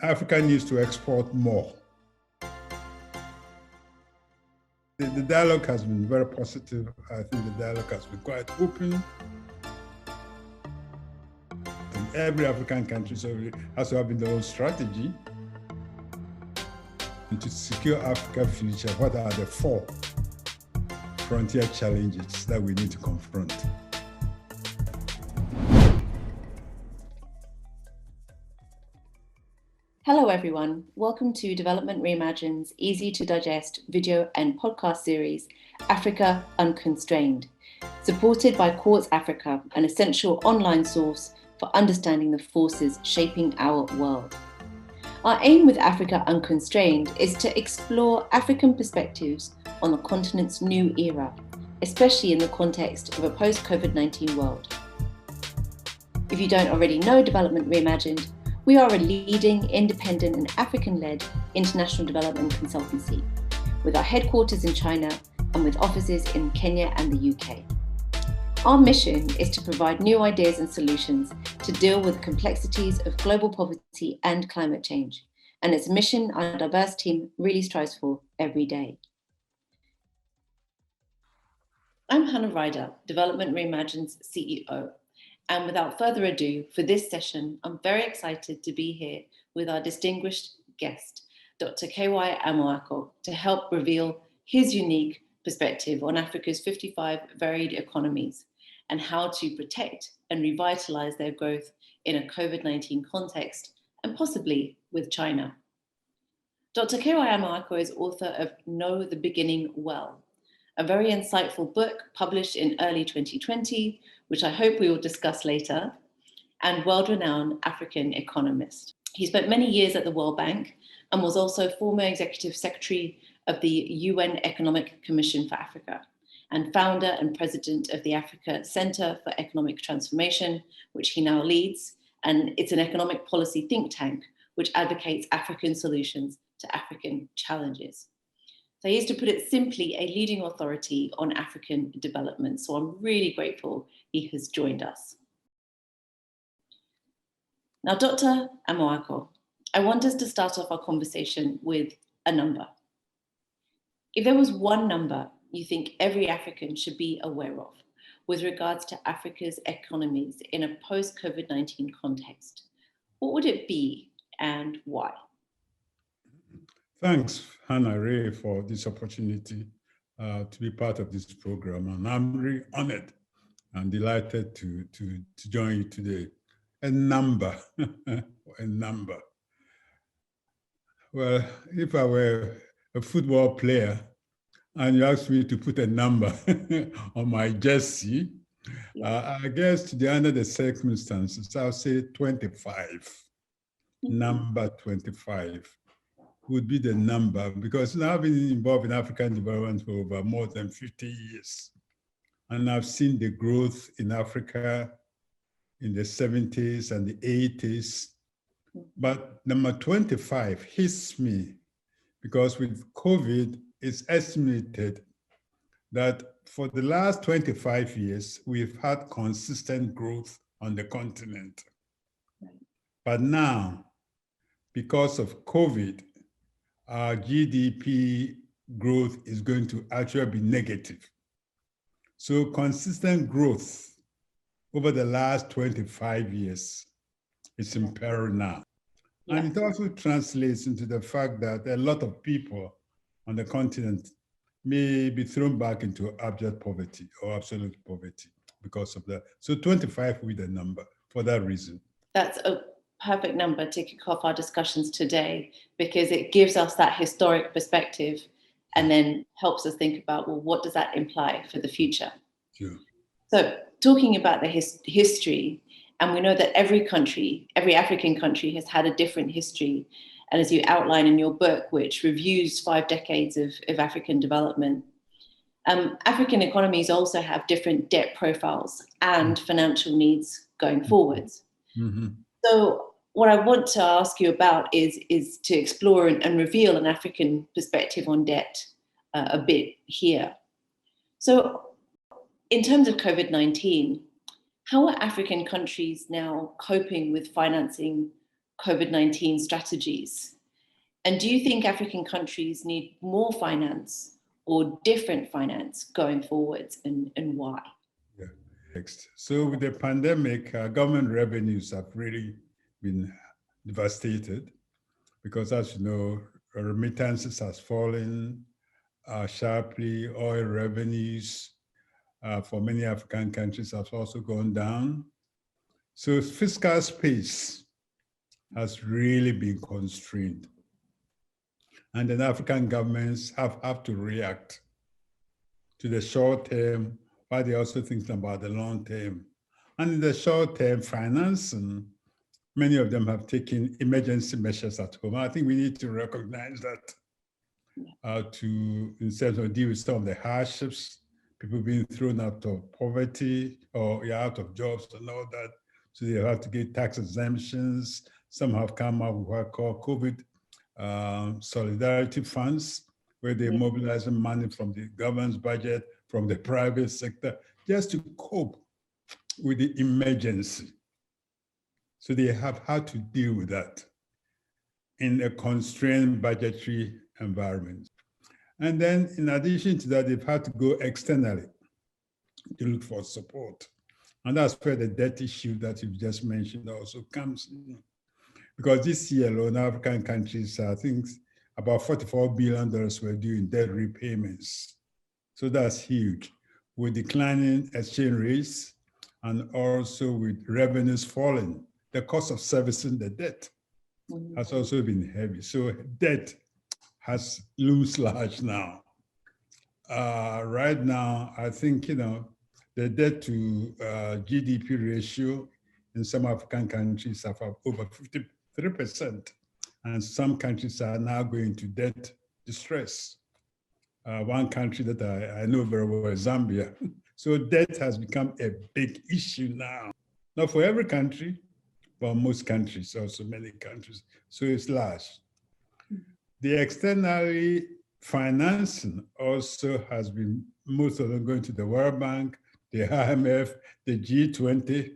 Africa needs to export more. The dialogue has been very positive. I think the dialogue has been quite open. In every African country, so it has to have been their own strategy. And to secure Africa's future, what are the 4 frontier challenges that we need to confront? Hello everyone, welcome to Development Reimagined's easy to digest video and podcast series, Africa Unconstrained, supported by Quartz Africa, an essential online source for understanding the forces shaping our world. Our aim with Africa Unconstrained is to explore African perspectives on the continent's new era, especially in the context of a post-COVID-19 world. If you don't already know Development Reimagined, we are a leading, independent and African-led international development consultancy, with our headquarters in China and with offices in Kenya and the UK. Our mission is to provide new ideas and solutions to deal with the complexities of global poverty and climate change, and it's a mission our diverse team really strives for every day. I'm Hannah Ryder, Development Reimagined's CEO. And without further ado, for this session, I'm very excited to be here with our distinguished guest, Dr. Ky Amoako, to help reveal his unique perspective on Africa's 55 varied economies and how to protect and revitalize their growth in a COVID-19 context, and possibly with China. Dr. Ky Amoako is author of Know the Beginning Well, a very insightful book published in early 2020, which I hope we will discuss later, and world-renowned African economist. He spent many years at the World Bank and was also former Executive Secretary of the UN Economic Commission for Africa and founder and president of the Africa Center for Economic Transformation, which he now leads. And it's an economic policy think tank which advocates African solutions to African challenges. So he is, to put it simply, a leading authority on African development. So I'm really grateful he has joined us. Now, Dr. Amoako, I want us to start off our conversation with a number. If there was one number you think every African should be aware of with regards to Africa's economies in a post-COVID-19 context, what would it be and why? Thanks, Hannah Ray, for this opportunity to be part of this program. And I'm really honored and delighted to join you today. A number, a number. Well, if I were a football player and you asked me to put a number on my jersey, I guess under the circumstances, I'll say 25, number 25. Would be the number, because now I've been involved in African development for over more than 50 years. And I've seen the growth in Africa in the 70s and the 80s. But number 25 hits me because with COVID, it's estimated that for the last 25 years, we've had consistent growth on the continent. But now, because of COVID, our GDP growth is going to actually be negative. So consistent growth over the last 25 years is in peril now. Yeah. And it also translates into the fact that a lot of people on the continent may be thrown back into abject poverty or absolute poverty because of that. So 25 will be the number for that reason. That's a perfect number to kick off our discussions today, because it gives us that historic perspective and then helps us think about, well, what does that imply for the future? Sure. So talking about the history, and we know that every country, every African country has had a different history. And as you outline in your book, which reviews 5 decades of African development, African economies also have different debt profiles and financial needs going forwards. Mm-hmm. So what I want to ask you about is to explore and reveal an African perspective on debt a bit here. So in terms of COVID-19, how are African countries now coping with financing COVID-19 strategies? And do you think African countries need more finance or different finance going forwards, and why? Yeah. Next. So with the pandemic, government revenues have really been devastated because, as you know, remittances has fallen sharply. Oil revenues for many African countries have also gone down. So fiscal space has really been constrained. And then African governments have to react to the short term, while they're also thinking about the long term. And in the short term, financing, many of them have taken emergency measures at home. I think we need to recognize that in terms of deal with some of the hardships, people being thrown out of poverty or out of jobs and all that. So they have to get tax exemptions. Some have come up with what are called COVID solidarity funds, where they're mobilizing money from the government's budget, from the private sector, just to cope with the emergency. So they have had to deal with that in a constrained budgetary environment. And then in addition to that, they've had to go externally to look for support. And that's where the debt issue that you've just mentioned also comes in. Because this year alone, African countries, I think about $44 billion were due in debt repayments. So that's huge. With declining exchange rates and also with revenues falling, the cost of servicing the debt has also been heavy. So debt has loomed large now. Right now, I think, the debt to GDP ratio in some African countries have over 53%. And some countries are now going to debt distress. One country that I know very well is Zambia. So debt has become a big issue now. Not for every country, but most countries, also many countries. So it's large. The externally financing also has been, most of them going to the World Bank, the IMF, the G20.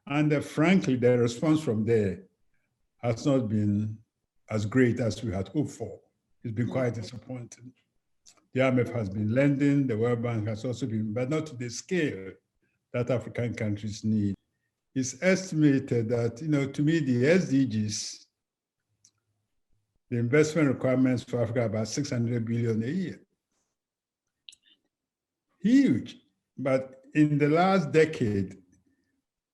And frankly, the response from there has not been as great as we had hoped for. It's been quite disappointing. The IMF has been lending, the World Bank has also been, but not to the scale that African countries need. It's estimated that, to me, the SDGs, the investment requirements for Africa are about 600 billion a year. Huge. But in the last decade,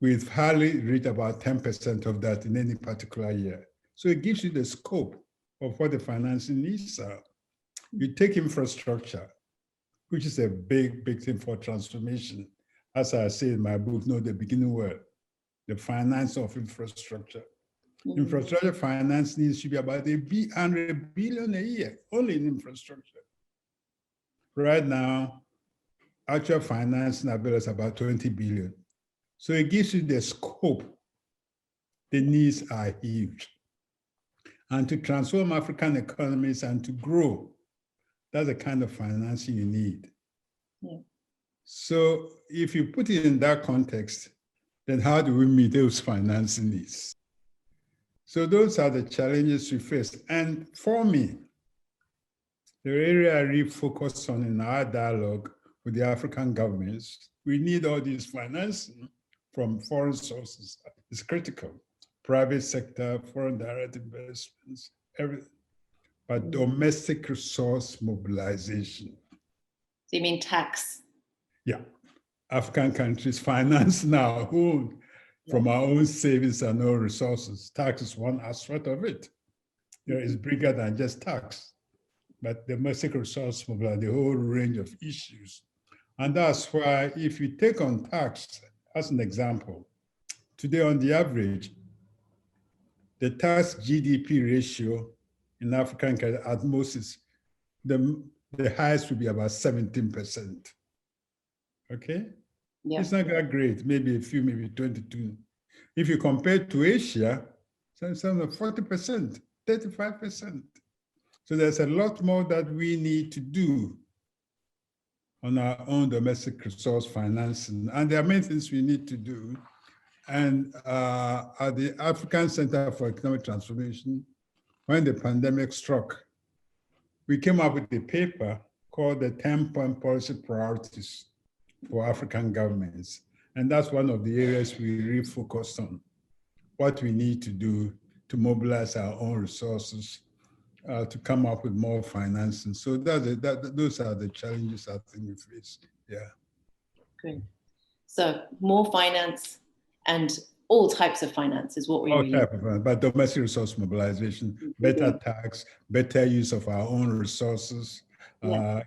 we've hardly reached about 10% of that in any particular year. So it gives you the scope of what the financing needs are. You take infrastructure, which is a big, big thing for transformation. As I say in my book, Know the Beginning Well, the finance of infrastructure. Infrastructure finance needs to be about 100 billion a year, only in infrastructure. Right now, actual financing available is about 20 billion. So it gives you the scope. The needs are huge. And to transform African economies and to grow, that's the kind of financing you need. Yeah. So if you put it in that context, then how do we meet those financing needs? So those are the challenges we face. And for me, the area I really focus on in our dialogue with the African governments, we need all this financing from foreign sources. It's critical. Private sector, foreign direct investments, everything. But domestic resource mobilization. So you mean tax? Yeah. African countries finance our own from our own savings and own resources. Tax is one aspect of it. It's bigger than just tax. But domestic resource mobilization, the whole range of issues. And that's why if you take on tax as an example, today on the average, the tax GDP ratio in African countries at most is the highest would be about 17%. Okay? Yeah. It's not that great, maybe a few, maybe 22. If you compare to Asia, it's something like 40%, 35%. So there's a lot more that we need to do on our own domestic resource financing. And there are many things we need to do. And at the African Center for Economic Transformation, when the pandemic struck, we came up with a paper called the 10-point policy priorities for African governments. And that's one of the areas we really focused on, what we need to do to mobilize our own resources to come up with more financing. So those are the challenges I think we face. Yeah. Great. So more finance and all types of finance is what we All really type of finance, but domestic resource mobilization, better tax, better use of our own resources,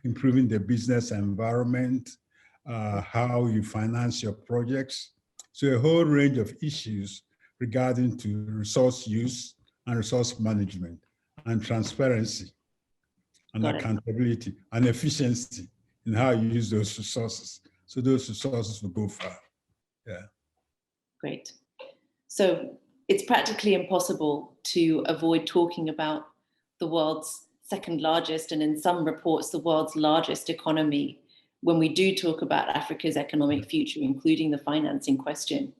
improving the business environment, how you finance your projects. So a whole range of issues regarding to resource use and resource management and transparency and accountability and efficiency in how you use those resources. So those resources will go far. Yeah. Great. So it's practically impossible to avoid talking about the world's second largest, and in some reports, the world's largest economy when we do talk about Africa's economic future, including the financing question.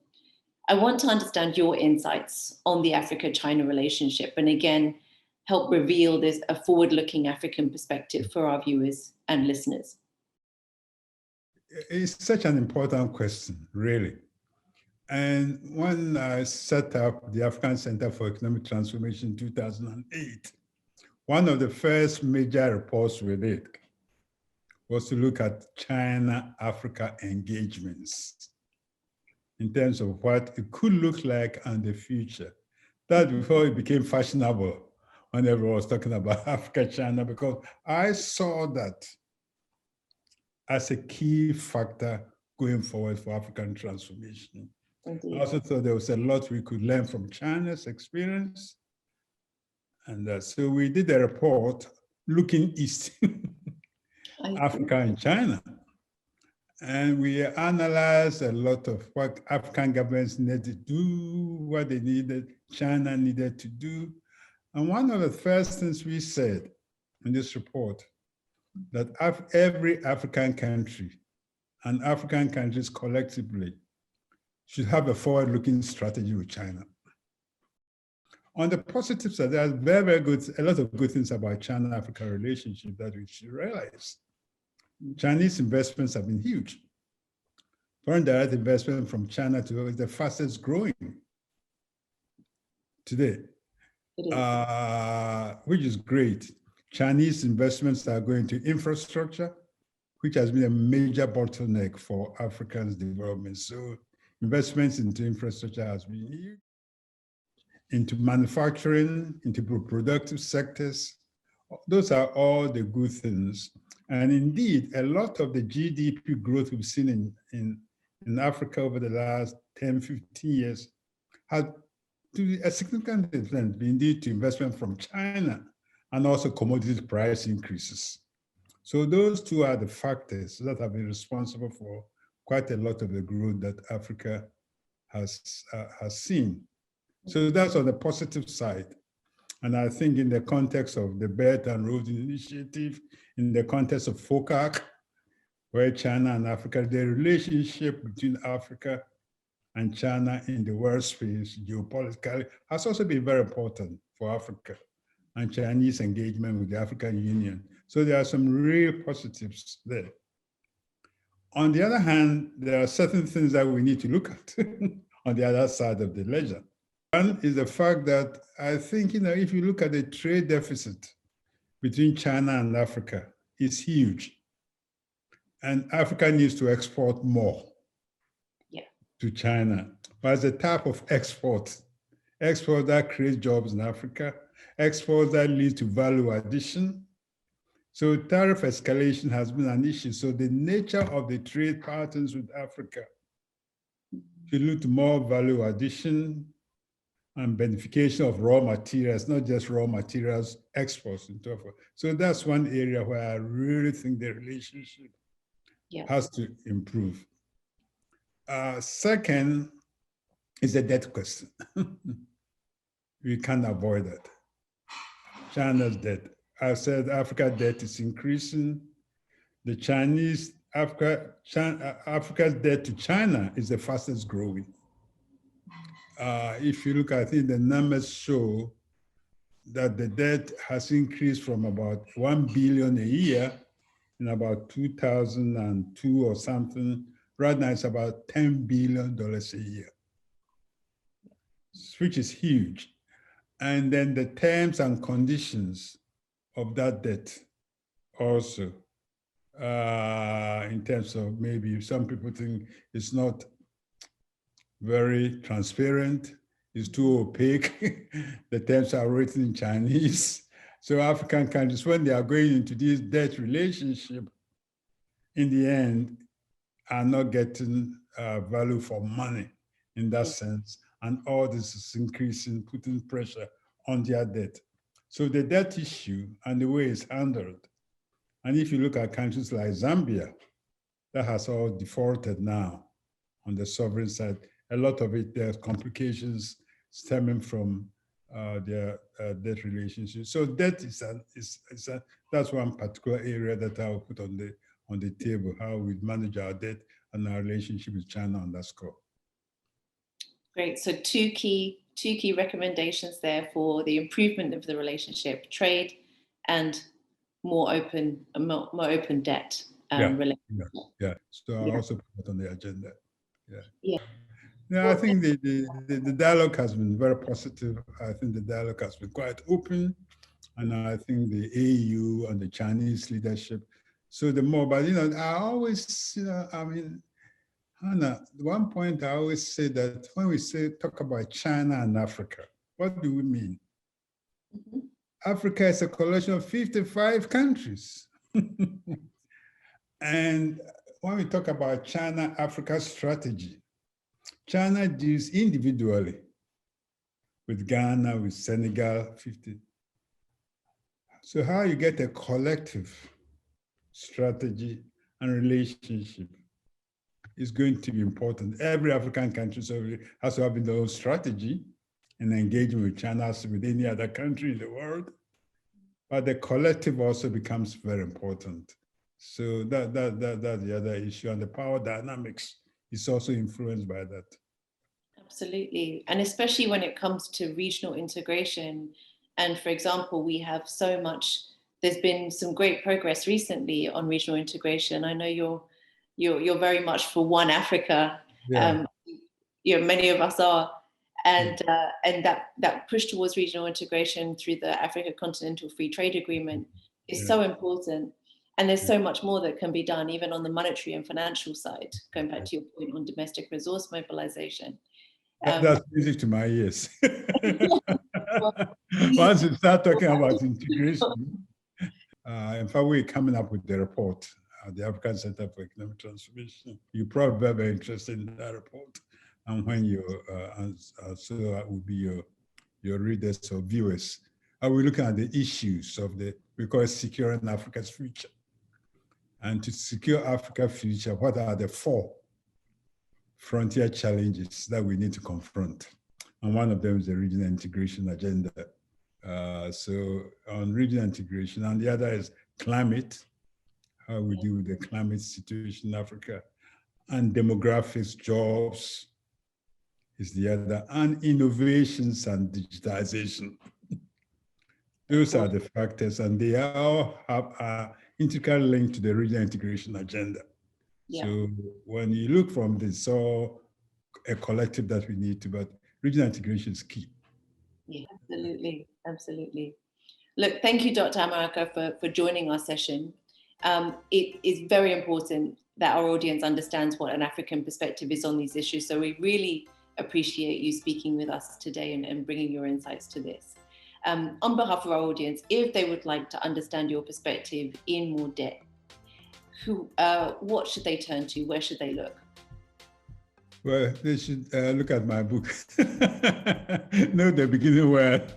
I want to understand your insights on the Africa-China relationship, and again, help reveal this a forward-looking African perspective for our viewers and listeners. It's such an important question, really. And when I set up the African Center for Economic Transformation in 2008, one of the first major reports we did was to look at China-Africa engagements in terms of what it could look like in the future. That before it became fashionable when everyone was talking about Africa-China, because I saw that as a key factor going forward for African transformation. Indeed. I also thought there was a lot we could learn from China's experience. And so we did a report looking east, Africa and China. And we analyzed a lot of what African governments needed to do, what they needed, China needed to do. And one of the first things we said in this report, that every African country and African countries collectively should have a forward-looking strategy with China. On the positive side, there are a lot of good things about China-Africa relationship that we should realize. Chinese investments have been huge. Foreign direct investment from China to is the fastest growing today, which is great. Chinese investments are going to infrastructure, which has been a major bottleneck for Africa's development. So investments into infrastructure has been huge, into manufacturing, into productive sectors. Those are all the good things. And indeed, a lot of the GDP growth we've seen in Africa over the last 10, 15 years has to a significant extent been due to investment from China and also commodity price increases. So those two are the factors that have been responsible for quite a lot of the growth that Africa has seen. So that's on the positive side. And I think in the context of the Belt and Road Initiative, in the context of FOCAC, where China and Africa, the relationship between Africa and China in the world space geopolitically has also been very important for Africa and Chinese engagement with the African Union. So there are some real positives there. On the other hand, there are certain things that we need to look at on the other side of the ledger. One is the fact that I think, if you look at the trade deficit between China and Africa, it's huge. And Africa needs to export more to China. But as a type of export that creates jobs in Africa, export that leads to value addition. So tariff escalation has been an issue. So the nature of the trade patterns with Africa should lead to more value addition and beneficiation of raw materials, not just raw materials, exports and so forth. So that's one area where I really think the relationship has to improve. Second is the debt question. We can't avoid that. China's debt. I said Africa debt is increasing. The Africa's debt to China is the fastest growing. if you look, I think the numbers show that the debt has increased from about 1 billion a year in about 2002 or something. Right now it's about $10 billion a year, which is huge. And then the terms and conditions of that debt also, in terms of maybe some people think it's not very transparent, it's too opaque. The terms are written in Chinese. So African countries, when they are going into this debt relationship, in the end, are not getting value for money in that sense. And all this is increasing, putting pressure on their debt. So the debt issue and the way it's handled, and if you look at countries like Zambia, that has all defaulted now on the sovereign side. A lot of it, there's complications stemming from their debt relationship. So debt that's one particular area that I'll put on the table, how we manage our debt and our relationship with China on that score. Great. So two key recommendations there for the improvement of the relationship: trade and more open debt. Yeah. So I also put that on the agenda. Yeah, I think the dialogue has been very positive. I think the dialogue has been quite open, and I think the AU and the Chinese leadership. So the more, but I always, Hannah, one point I always say that when we talk about China and Africa, what do we mean? Mm-hmm. Africa is a collection of 55 countries. And when we talk about China-Africa strategy, China deals individually with Ghana, with Senegal, 50. So how you get a collective strategy and relationship is going to be important. Every African country has to have their own strategy and engagement with China as with any other country in the world. But the collective also becomes very important. So that's the other issue. And the power dynamics is also influenced by that. Absolutely. And especially when it comes to regional integration. And for example, we have so much, there's been some great progress recently on regional integration. I know you're very much for One Africa. Yeah. Many of us are. And that push towards regional integration through the Africa Continental Free Trade Agreement is so important. And there's so much more that can be done, even on the monetary and financial side, going back to your point on domestic resource mobilization. That's music to my ears. Once you start talking about integration, in fact, we're coming up with the report, the African Center for Economic Transformation. You're probably very interested in that report. And when so that would be your readers or viewers, are we looking at the issues of we call it securing Africa's future. And to secure Africa's future, what are the 4 frontier challenges that we need to confront? And one of them is the regional integration agenda. So on regional integration, and the other is climate, how we deal with the climate situation in Africa, and demographics, jobs is the other, and innovations and digitization. Those are the factors, and they all have integral link to the regional integration agenda. Yeah. So when you look from this, so a collective that we need to, but regional integration is key. Yeah, absolutely. Look, thank you, Dr. Amoako, for joining our session. It is very important that our audience understands what an African perspective is on these issues. So we really appreciate you speaking with us today and bringing your insights to this. On behalf of our audience, if they would like to understand your perspective in more depth, what should they turn to? Where should they look? Well, they should look at my book. Know the beginning where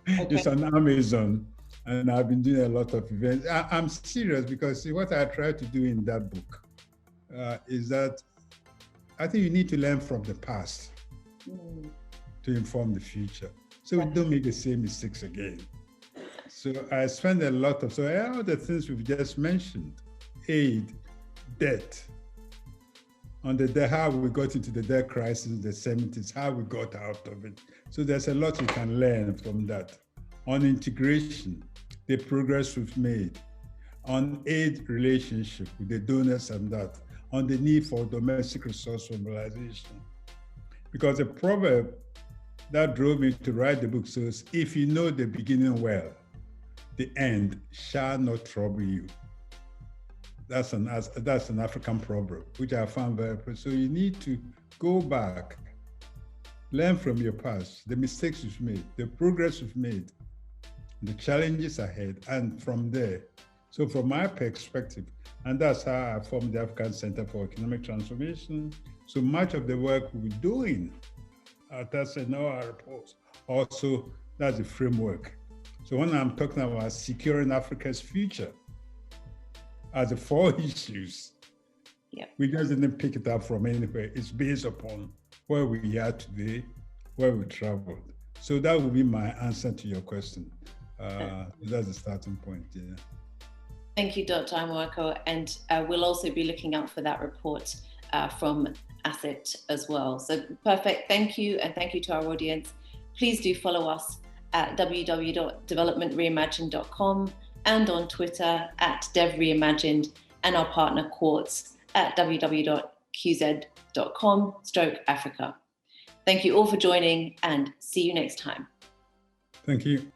it's on Amazon, and I've been doing a lot of events. I'm serious because see, what I try to do in that book is that I think you need to learn from the past to inform the future, so we don't make the same mistakes again. So I spend a lot of, all the things we've just mentioned, aid, debt, on how we got into the debt crisis in the 70s, how we got out of it. So there's a lot you can learn from that. On integration, the progress we've made. On aid relationship with the donors and that. On the need for domestic resource mobilization. Because a proverb that drove me to write the book says, if you know the beginning well, the end shall not trouble you. That's an African proverb, which I found very important. So you need to go back, learn from your past, the mistakes you've made, the progress you've made, the challenges ahead, and from there. So from my perspective, and that's how I formed the African Center for Economic Transformation. So much of the work we're doing, that's in our reports. Also, that's the framework. So when I'm talking about securing Africa's future as the 4 issues, we just didn't pick it up from anywhere. It's based upon where we are today, where we traveled. So that would be my answer to your question. That's the starting point. Yeah. Thank you, Dr. Amoako. And we'll also be looking out for that report from Asset as well. So perfect. Thank you. And thank you to our audience. Please do follow us at www.developmentreimagined.com and on Twitter at DevReimagined, and our partner Quartz at www.qz.com/Africa. Thank you all for joining, and see you next time. Thank you.